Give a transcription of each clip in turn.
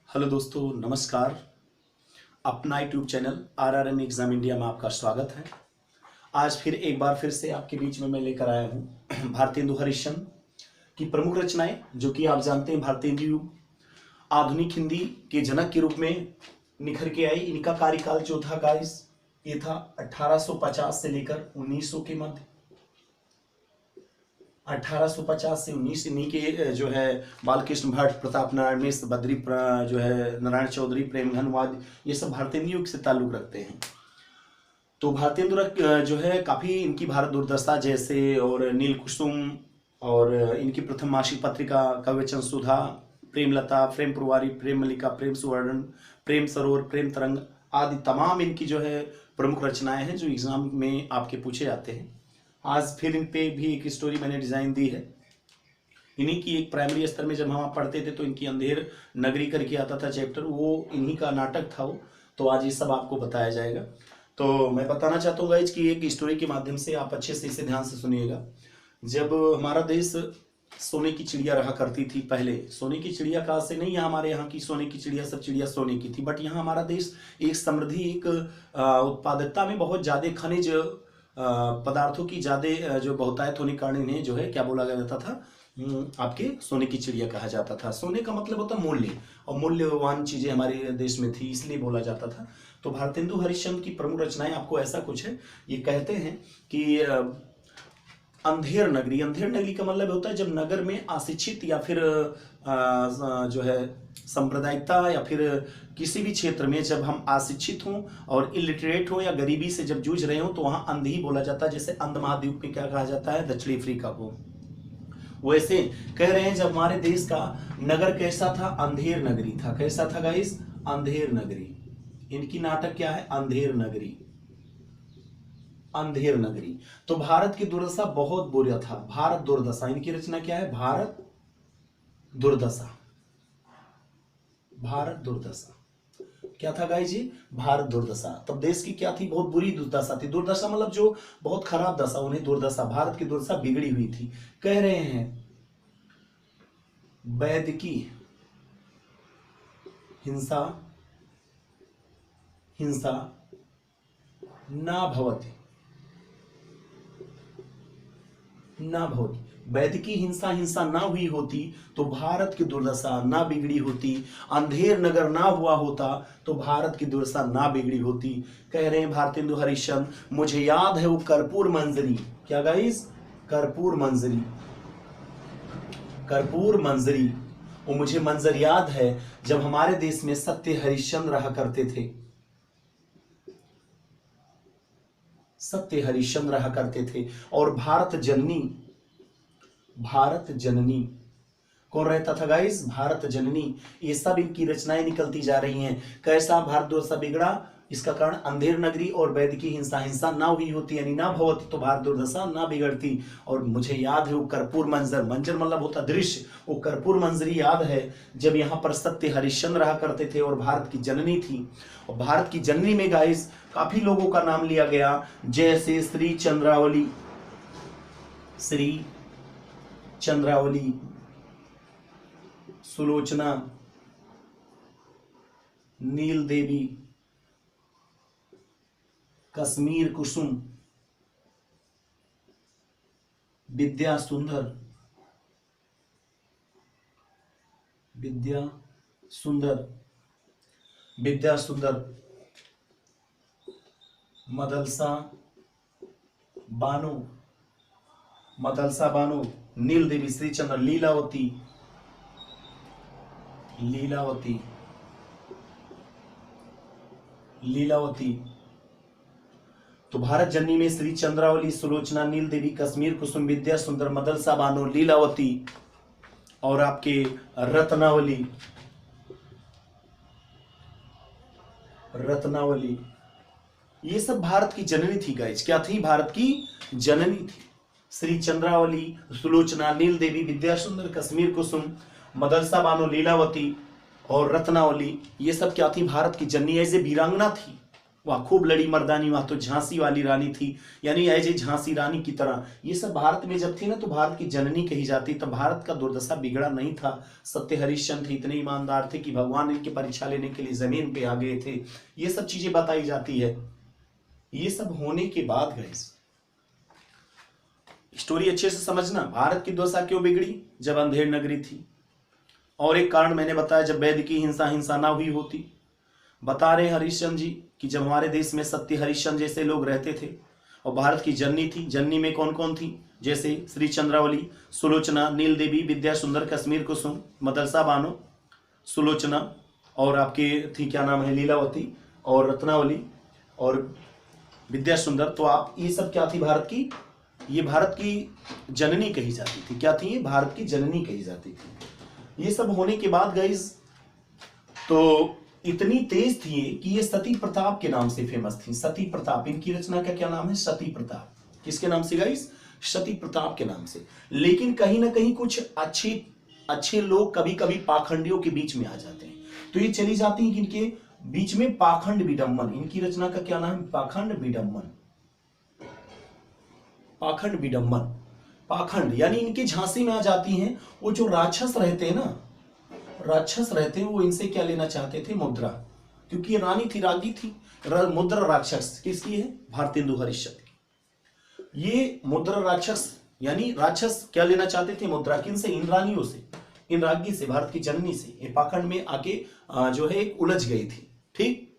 Hello दोस्तों, नमस्कार। अपना YouTube channel RRM exam India में आपका स्वागत है। आज फिर से आपके बीच में मैं लेकर आया हूँ भारतेंदु हरिश्चंद्र की प्रमुख रचनाएं, जो कि आप जानते हैं भारतेंदु आधुनिक हिंदी के जनक के रूप में निखर के आई। इनका कार्यकाल जो था गाइस, ये था 1850 से लेकर 1900 के मध्य। 1850 से 19 इन्हीं के जो है बालकृष्ण भट्ट, प्रताप नारायण मिश्र, बद्री जो है नारायण चौधरी, प्रेमघन वाद, ये सब भारतेंदु युग से ताल्लुक रखते हैं। तो भारतेंदु जो है काफ़ी इनकी भारत दुर्दशा जैसे और नील कुसुम और इनकी प्रथम मासिक पत्रिका काव्यचंद सुधा, प्रेमलता, प्रेम पुरवारी, प्रेम मल्लिका, प्रेम सुवर्ण, प्रेम सरोवर, प्रेम तरंग आदि तमाम इनकी जो है प्रमुख रचनाएं हैं जो एग्जाम में आपके पूछे जाते हैं। आज फिर इन पे भी एक स्टोरी मैंने डिजाइन दी है। इन्हीं की एक प्राइमरी स्तर में जब हम पढ़ते थे तो इनकी अंधेर नगरी करके आता था चैप्टर, वो इन्हीं का नाटक था वो। तो आज ये सब आपको बताया जाएगा। तो मैं बताना चाहता हूँ गाइज कि एक स्टोरी के माध्यम से आप अच्छे से इसे ध्यान से सुनिएगा। जब हमारा देश सोने की चिड़िया रहा करती थी, पहले सोने की चिड़िया कहाँ से नहीं, यहाँ हमारे यहाँ की सोने की चिड़िया सब चिड़िया सोने की थी, बट यहाँ हमारा देश एक समृद्धि, एक उत्पादकता में बहुत ज़्यादा खनिज पदार्थों की ज़्यादा जो बहुतायत होने के कारण इन्हें जो है क्या बोला जाता था, आपके सोने की चिड़िया कहा जाता था। सोने का मतलब होता मूल्य, और मूल्यवान चीज़ें हमारे देश में थी, इसलिए बोला जाता था। तो भारतेंदु हरिश्चंद्र की प्रमुख रचनाएं आपको ऐसा कुछ है। ये कहते हैं कि अंधेर नगरी, अंधेर नगरी का मतलब होता है जब नगर में अशिक्षित या फिर जो है सांप्रदायिकता या फिर किसी भी क्षेत्र में जब हम अशिक्षित हों और इलिटरेट हों या गरीबी से जब जूझ रहे हों तो वहाँ अंधी बोला जाता है। जैसे अंध महाद्वीप में क्या कहा जाता है, दक्षिणी अफ्रीका को। वैसे कह रहे हैं जब हमारे देश का नगर कैसा था, अंधेर नगरी था। कैसा था गाइस, अंधेर नगरी। इनकी नाटक क्या है, अंधेर नगरी, अंधेर नगरी। तो भारत की दुर्दशा बहुत बुरा था, भारत दुर्दशा। इनकी रचना क्या है, भारत दुर्दशा। भारत दुर्दशा क्या था गाइस जी, भारत दुर्दशा। तब देश की क्या थी, बहुत बुरी दुर्दशा थी। दुर्दशा मतलब जो बहुत खराब दशा, उन्हें दुर्दशा, भारत की दुर्दशा बिगड़ी हुई थी। कह रहे हैं वैदिकी हिंसा हिंसा ना भवति, ना भवती। वैदिकी हिंसा ना हुई होती तो भारत की दुर्दशा ना बिगड़ी होती। अंधेर नगर ना हुआ होता तो भारत की दुर्दशा ना बिगड़ी होती। कह रहे हैं भारतेंदु हरिश्चंद्र, मुझे याद है वो कर्पूर मंजरी। क्या गाइस, कर्पूर मंजरी, कर्पूर मंजरी। वो मुझे मंजर याद है जब हमारे देश में सत्य हरिश्चंद्र रहा करते थे। सत्य हरिश्चंद्र रहा करते थे। और भारत जननी, भारत जननी कौन रहता था गाइस, भारत जननी। ये सब इनकी रचनाएं निकलती जा रही हैं। कैसा भारत दुर्दशा बिगड़ा, इसका कारण अंधेर नगरी और वैदिकी हिंसा ना हुई होती, यानी ना भवती, तो भारत दुर्दशा ना बिगड़ती। और मुझे याद है वो कर्पूर मंजर, मंजर मतलब होता दृश्य, वो कर्पूर मंजरी याद है जब यहाँ पर सत्य हरिश्चंद्र रहा करते थे और भारत की जननी थी। और भारत की जननी में गाइस काफी लोगों का नाम लिया गया, जैसे श्री चंद्रावली, श्री चंद्रावली, सुलोचना, नील देवी, कश्मीर कुसुम, विद्या सुंदर, विद्या सुंदर, विद्या सुंदर, मदलसा बानो, मदलसा बानो, नील देवी, श्री चंद्र, लीलावती, लीलावती, लीलावती। तो भारत जननी में श्री चंद्रावली, सुलोचना, नील देवी, कश्मीर कुसुम, विद्या सुंदर, मदलसा बानो, लीलावती और आपके रत्नावली, रत्नावली, ये सब भारत की जननी थी गाइस। क्या थी, भारत की जननी थी। श्री चंद्रावली, सुलोचना, नील देवी, विद्या सुंदर, कश्मीर कुसुम, मदलसा बानो, लीलावती और रत्नावली, ये सब क्या थी, भारत की जननी। ऐसे वीरांगना थी, वहां खूब लड़ी मर्दानी, वहां तो झांसी वाली रानी थी, यानी ऐसे झांसी रानी की तरह। ये सब भारत में जब थी ना तो भारत की जननी कही जाती। तब भारत का दुर्दशा बिगड़ा नहीं था। सत्य हरिश्चंद्र थे, इतने ईमानदार थे कि भगवान इनकी परीक्षा लेने के लिए जमीन पे आ गए थे। ये सब चीजें बताई जाती है। ये सब होने के बाद गाइस स्टोरी अच्छे से समझना, भारत की दशा क्यों बिगड़ी, जब अंधेर नगरी थी। और एक कारण मैंने बताया, जब वैद्य की हिंसा ना हुई होती। बता रहे हरिश्चंद्र जी कि जब हमारे देश में सत्य हरिश्चंद्र जैसे लोग रहते थे और भारत की जननी थी। जननी में कौन कौन थी, जैसे श्री चंद्रावली, सुलोचना, नील देवी, विद्या सुंदर, कश्मीर कुसुम, मदरसा बानो, सुलोचना, और आपके थी क्या नाम है, लीलावती और रत्नावली और विद्या सुंदर। तो आप ये सब क्या थी, भारत की, ये भारत की जननी कही जाती थी। क्या थी ये, भारत की जननी कही जाती थी। ये सब होने के बाद गाइस तो इतनी तेज थी कि ये सती प्रताप के नाम से फेमस थी। सती प्रताप, इनकी रचना का क्या नाम है, सती प्रताप। किसके नाम से गाइस, सती प्रताप के नाम से। लेकिन कहीं ना कहीं कुछ अच्छे लोग कभी कभी पाखंडियों के बीच में आ जाते हैं, तो ये चली जाती है कि इनके बीच में पाखंड विडंबन। इनकी रचना का क्या नाम है, पाखंड विडंबन। पाखंड विडंबन, पाखंड यानी इनके झांसी में आ जाती हैं। वो जो राक्षस रहते हैं ना, राक्षस रहते हैं, वो इनसे क्या लेना चाहते थे, मुद्रा। क्योंकि ये रानी थी, रागी थी। मुद्रा राक्षस किसकी है, भारतेंदु हरिश्चंद्र की। ये मुद्रा राक्षस यानी राक्षस क्या लेना चाहते थे, मुद्रा। किनसे, इन रानियों से, इन राज्ञी से, भारत की जननी से। ये पाखंड में आके जो है उलझ गई थी। ठीक,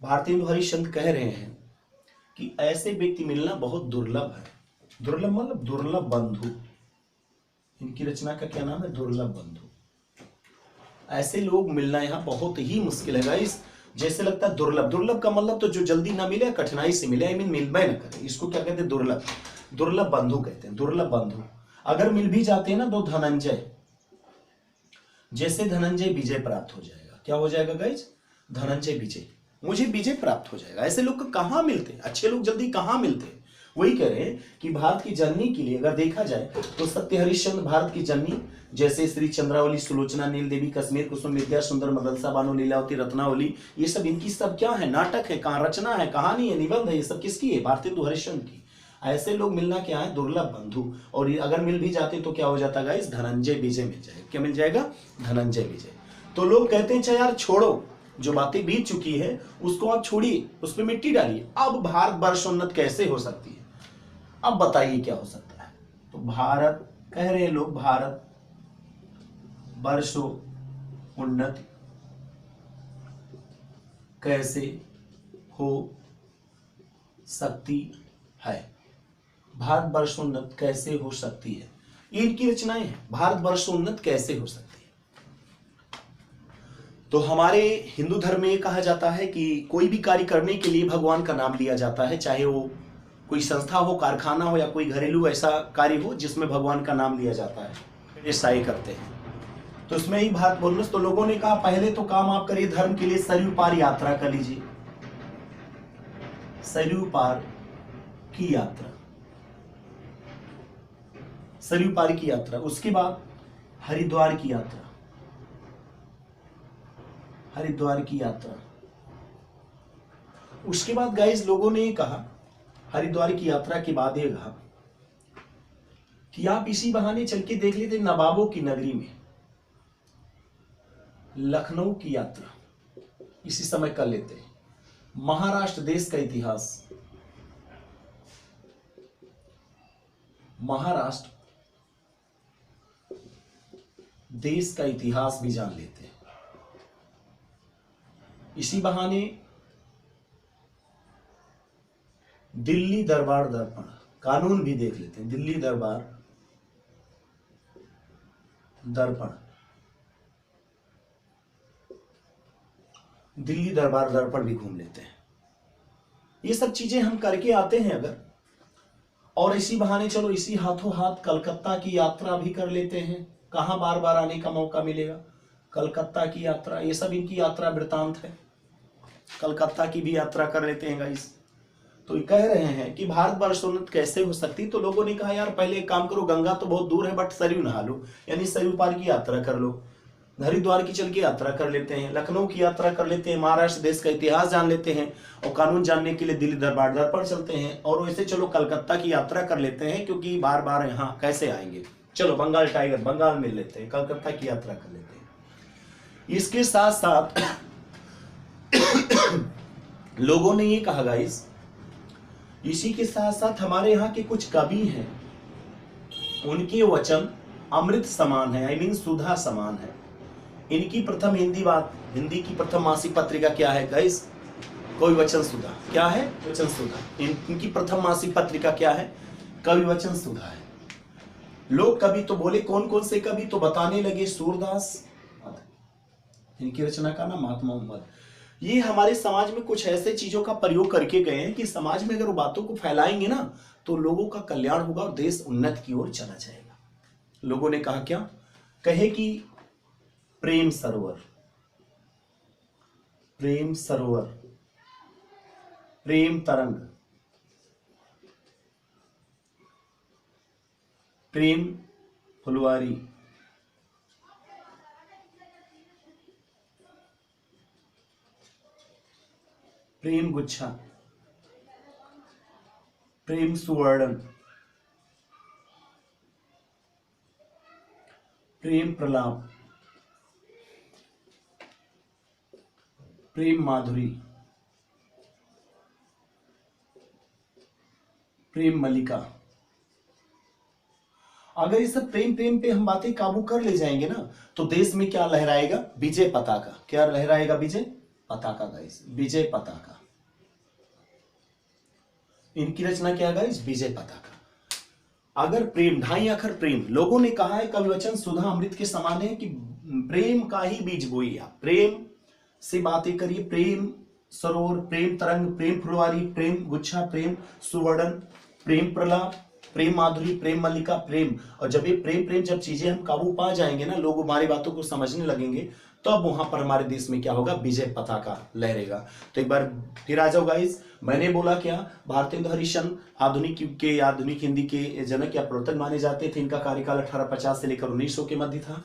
भारतेंदु हरिश्चंद्र कह रहे हैं कि ऐसे व्यक्ति मिलना बहुत दुर्लभ है। दुर्लभ मतलब दुर्लभ बंधु। इनकी रचना का क्या नाम है, दुर्लभ बंधु। ऐसे लोग मिलना यहाँ बहुत ही मुश्किल है गाइस। जैसे लगता है दुर्लभ, दुर्लभ का मतलब तो जो जल्दी ना मिले, कठिनाई से मिले, आई मीन मिलबे ना करे, इसको क्या कहते हैं, दुर्लभ। दुर्लभ बंधु कहते हैं, दुर्लभ बंधु। अगर मिल भी जाते हैं ना तो धनंजय, जैसे धनंजय विजय प्राप्त हो जाएगा। क्या हो जाएगा गाइस, धनंजय विजय, मुझे विजय प्राप्त हो जाएगा। ऐसे लोग कहाँ मिलते हैं, अच्छे लोग जल्दी कहाँ मिलते हैं। वही कह रहे हैं कि भारत की जननी के लिए अगर देखा जाए तो सत्य हरिश्चंद्र भारत की जननी, जैसे श्री चंद्रावली, सुलोचना, नील देवी, कश्मीर कुसुम, विद्या सुंदर, मदरसा बानो, लीलावती, रत्नावली, ये सब इनकी सब क्या है, नाटक है, कहाँ रचना है, कहानी है, निबंध है। ये सब किसकी है, भारतेंदु हरिश्चंद्र की। ऐसे लोग मिलना क्या है, दुर्लभ बंधु। और अगर मिल भी जाते तो क्या हो जाता गाइस, धनंजय विजय मिल जाएगा। क्या मिल जाएगा, धनंजय विजय। तो लोग कहते हैं अच्छा यार छोड़ो, जो बातें बीत चुकी है उसको आप छोड़िए, उस पर मिट्टी डालिए। अब भारत वर्ष उन्नत कैसे हो सकती है, अब बताइए क्या हो सकता है। तो भारत, कह रहे हैं लोग, भारत वर्षो उन्नत कैसे हो सकती है, भारत वर्षोन्नत कैसे हो सकती है। ये इनकी रचनाएं हैं, भारत वर्षोन्नत कैसे हो सकती है। तो हमारे हिंदू धर्म में कहा जाता है कि कोई भी कार्य करने के लिए भगवान का नाम लिया जाता है, चाहे वो कोई संस्था हो, कारखाना हो, या कोई घरेलू ऐसा कार्य हो जिसमें भगवान का नाम लिया जाता है, ऐसा ही करते हैं। तो इसमें ही भारत बोलने, तो लोगों ने कहा पहले तो काम आप करिए धर्म के लिए, सरयू पार यात्रा कर लीजिए, सरयू पार की यात्रा, सरयू पार की यात्रा। उसके बाद हरिद्वार की यात्रा, हरिद्वार की यात्रा। उसके बाद गाइस लोगों ने कहा, हरिद्वार की यात्रा के बाद ये कहा कि आप इसी बहाने चल के देख लेते नवाबों की नगरी में, लखनऊ की यात्रा इसी समय कर लेते हैं। महाराष्ट्र देश का इतिहास, महाराष्ट्र देश का इतिहास भी जान लेते हैं। इसी बहाने दिल्ली दरबार दर्पण कानून भी देख लेते हैं, दिल्ली दरबार दर्पण, दिल्ली दरबार दर्पण भी घूम लेते हैं। ये सब चीजें हम करके आते हैं अगर, और इसी बहाने चलो इसी हाथों हाथ कलकत्ता की यात्रा भी कर लेते हैं। कहां बार बार आने का मौका मिलेगा, कलकत्ता की यात्रा, ये सब इनकी यात्रा वृतांत है। कलकत्ता की भी यात्रा कर लेते हैं गाइस। तो ये कह रहे हैं कि भारत वर्षोन्नत कैसे हो सकती। तो लोगों ने कहा यार पहले एक काम करो, गंगा तो बहुत दूर है बट सरयू नहा लो, यानी सरयू पार की यात्रा कर लो। हरिद्वार की चल के यात्रा कर लेते हैं, लखनऊ की यात्रा कर लेते हैं, महाराष्ट्र देश का इतिहास जान लेते हैं, और कानून जानने के लिए दिल्ली दरबार दर्पण चलते हैं, और वैसे चलो कलकत्ता की यात्रा कर लेते हैं क्योंकि बार बार यहाँ कैसे आएंगे, चलो बंगाल टाइगर बंगाल मिल लेते हैं, कलकत्ता की यात्रा कर लेते हैं। इसके साथ साथ लोगों ने ये कहा गाइस, इसी के साथ साथ हमारे यहाँ के कुछ कवि हैं, उनके वचन अमृत समान है, आई मीन सुधा समान है। इनकी प्रथम हिंदी की प्रथम मासिक पत्रिका क्या है गाइस? कवि वचन सुधा। क्या है? वचन सुधा। इनकी प्रथम मासिक पत्रिका क्या है? कवि वचन सुधा है। लोग कवि तो बोले, कौन कौन से कवि? तो बताने लगे सूरदास, इनकी रचना का नाम महात्मा मोहम्मद। ये हमारे समाज में कुछ ऐसे चीजों का प्रयोग करके गए हैं कि समाज में अगर वो बातों को फैलाएंगे ना तो लोगों का कल्याण होगा और देश उन्नति की ओर चला जाएगा। लोगों ने कहा क्या? कहे कि प्रेम सरोवर, प्रेम सरोवर, प्रेम तरंग, प्रेम फुलवारी, प्रेम गुच्छा, प्रेम सुवर्ण, प्रेम प्रलाप, प्रेम माधुरी, प्रेम मलिका। अगर ये सब प्रेम प्रेम पे हम बातें काबू कर ले जाएंगे ना तो देश में क्या लहराएगा? विजय पताका। क्या लहराएगा? विजय पताका गाइस, विजय पताका। इनकी रचना क्या है गाइस? विजय पताका। अगर प्रेम, ढाई अक्षर प्रेम, लोगों ने कहा है कवि वचन सुधा अमृत के समान है कि प्रेम का ही बीज बोइए, प्रेम से बातें करिए, प्रेम सरोवर, प्रेम तरंग, प्रेम फुलवारी, प्रेम गुच्छा, प्रेम सुवर्ण, प्रेम प्रलाप, प्रेम माधुरी, प्रेम मल्लिका, प्रेम। और जब ये प्रेम प्रेम जब चीजें हम काबू पा जाएंगे ना, लोग हमारी बातों को समझने लगेंगे, तो अब वहां पर हमारे देश में क्या होगा? विजय पताका लहरेगा। तो एक बार फिर आ जाओ गाइस, मैंने बोला क्या? भारतेंदु हरिश्चंद्र आधुनिक हिंदी के जनक या प्रवर्तक माने जाते थे। इनका कार्यकाल 1850 से लेकर 1900 के मध्य था।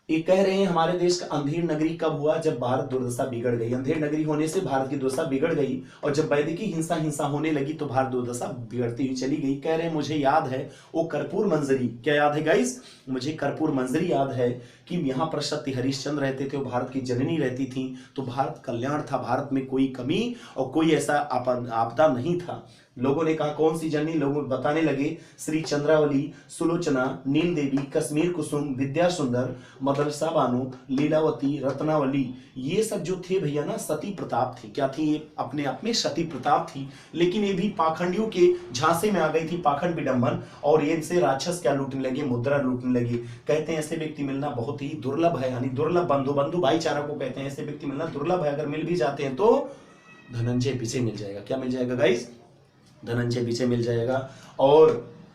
ये कह रहे हैं हमारे देश का अंधेर नगरी कब हुआ? जब भारत दुर्दशा बिगड़ गई। अंधेर नगरी होने से भारत की दुर्दशा बिगड़ गई, और जब वैदिकी हिंसा होने लगी तो भारत दुर्दशा बिगड़ती हुई चली गई। कह रहे हैं मुझे याद है वो कर्पूर मंजरी। क्या याद है गाइस? मुझे कर्पूर मंजरी याद है कि यहाँ पर सत्य हरिश्चंद्र रहते थे, वो भारत की जननी रहती थी, तो भारत कल्याण था, भारत में कोई कमी और कोई ऐसा आपदा नहीं था। लोगों ने कहा कौन सी जननी? लोग बताने लगे श्री चंद्रावली, सुलोचना, नील देवी, कश्मीर कुसुम, विद्या सुंदर, मदरसा बानो, लीलावती, रत्नावली, ये सब जो थे भैया ना सती प्रताप थी। क्या थी? ये अपने आप में सती प्रताप थी, लेकिन ये भी पाखंडियों के झांसे में आ गई थी, पाखंड विडंबन, और ये इनसे राक्षस क्या लूटने लगे? मुद्रा लूटने लगे। कहते हैं ऐसे व्यक्ति मिलना बहुत ही दुर्लभ है, यानी दुर्लभ बंधु भाईचारा को कहते हैं। ऐसे व्यक्ति मिलना दुर्लभ है, अगर मिल भी जाते हैं तो धनंजय पीछे मिल जाएगा। क्या मिल जाएगा गाइस? धनंजय पीछे मिल जाएगा। और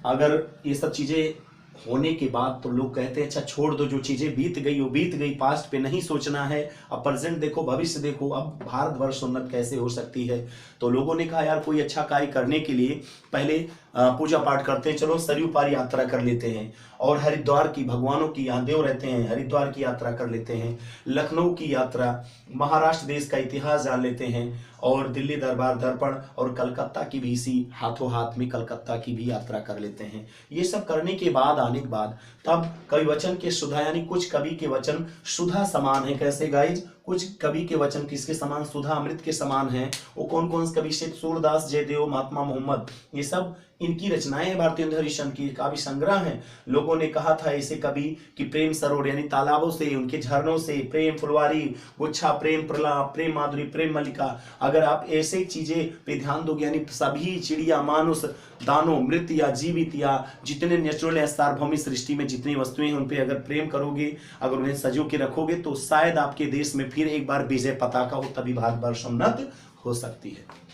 अगर ये सब चीजें होने के बाद तो लोग कहते हैं अच्छा छोड़ दो, जो चीजें बीत गई वो बीत गई, पास्ट पे नहीं सोचना है, अब प्रेजेंट देखो, भविष्य देखो, अब भारतवर्ष उन्नत कैसे हो सकती है। तो लोगों ने कहा यार कोई अच्छा कार्य करने के लिए पहले पूजा पाठ करते हैं, चलो सरयू पार यात्रा कर लेते हैं, और हरिद्वार की, भगवानों की यहाँ देव रहते हैं, हरिद्वार की यात्रा कर लेते हैं, लखनऊ की यात्रा, महाराष्ट्र देश का इतिहास जान लेते हैं, और दिल्ली दरबार दर्पण और कलकत्ता की भी, इसी हाथों हाथ में कलकत्ता की भी यात्रा कर लेते हैं। ये सब करने के बाद, आने के बाद, तब कवि वचन के सुधा, यानी कुछ कवि के वचन सुधा समान है। कैसे गाइज? कुछ कवि के वचन किसके समान? सुधा अमृत के समान है। वो कौन कौन से कवि? सूरदास, जयदेव, महात्मा मोहम्मद, ये सब इनकी रचनाएं हैं। भारतेंदु हरिश्चंद्र की काव्य संग्रह है। लोगों ने कहा था ऐसे कवि कि प्रेम सरोवर यानी तालाबों से, उनके झरनों से, प्रेम फुलवारी, गुच्छा, प्रेम प्रलाप, प्रेम माधुरी, प्रेम मल्लिका, अगर आप ऐसे चीजें पे ध्यान दोगे, यानी सभी चिड़िया, मानुष, दानव, मृत या जीवित या जितने नेचुरल या सार्वभौमिक सृष्टि में जितनी वस्तुएं हैं उन पे अगर प्रेम करोगे, अगर उन्हें सजो के रखोगे, तो शायद आपके देश में फिर एक बार विजय पताका हो, तभी भारतवर्ष उन्नत हो सकती है।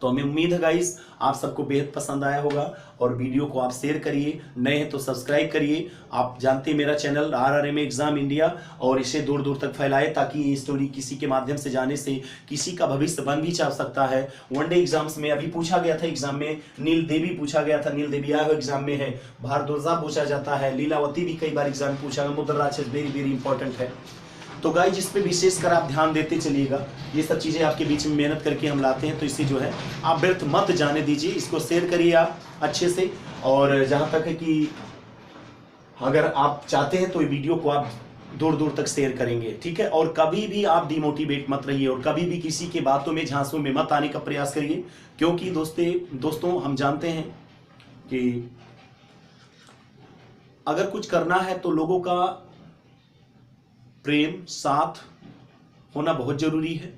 तो हमें उम्मीद है गाइस आप सबको बेहद पसंद आया होगा, और वीडियो को आप शेयर करिए, नए हैं तो सब्सक्राइब करिए। आप जानते हैं मेरा चैनल RRM एग्जाम इंडिया, और इसे दूर दूर तक फैलाए ताकि ये स्टोरी किसी के माध्यम से जाने से किसी का भविष्य बन भी जा सकता है। वनडे एग्जाम्स में अभी पूछा गया था, एग्जाम में नील देवी पूछा गया था, नील देवी आया हो एग्जाम में है, भारद्वाजा पूछा जाता है, लीलावती भी कई बार एग्जाम में पूछा गया, मुद्रा राक्षस वेरी वेरी इंपॉर्टेंट है। तो गाइस जिस पे विशेषकर आप ध्यान देते चलिएगा, ये सब चीज़ें आपके बीच में मेहनत करके हम लाते हैं, तो इसे जो है आप व्यर्थ मत जाने दीजिए, इसको शेयर करिए आप अच्छे से। और जहाँ तक है कि अगर आप चाहते हैं तो ये वीडियो को आप दूर दूर तक शेयर करेंगे, ठीक है। और कभी भी आप डिमोटिवेट मत रहिए, और कभी भी किसी के बातों में झांसों में मत आने का प्रयास करिए, क्योंकि दोस्तों हम जानते हैं कि अगर कुछ करना है तो लोगों का प्रेम साथ होना बहुत जरूरी है।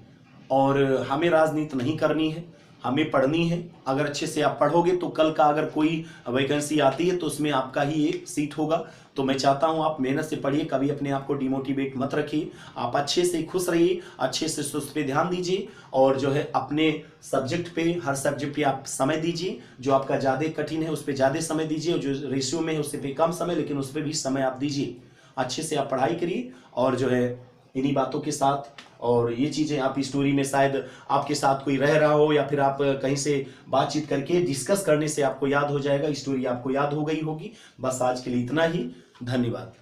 और हमें राजनीति नहीं करनी है, हमें पढ़नी है। अगर अच्छे से आप पढ़ोगे तो कल का अगर कोई वैकेंसी आती है तो उसमें आपका ही एक सीट होगा। तो मैं चाहता हूं आप मेहनत से पढ़िए, कभी अपने आप को डिमोटिवेट मत रखिए, आप अच्छे से खुश रहिए, अच्छे से उस पे ध्यान दीजिए, और जो है अपने सब्जेक्ट पे, हर सब्जेक्ट पे आप समय दीजिए। जो आपका ज़्यादा कठिन है उस पर ज़्यादा समय दीजिए, और जो रेशियो में है उससे पे कम समय, लेकिन उस पर भी समय आप दीजिए। अच्छे से आप पढ़ाई करिए, और जो है इन्हीं बातों के साथ, और ये चीज़ें आप स्टोरी में शायद आपके साथ कोई रह रहा हो, या फिर आप कहीं से बातचीत करके डिस्कस करने से आपको याद हो जाएगा, स्टोरी आपको याद हो गई होगी। बस आज के लिए इतना ही, धन्यवाद।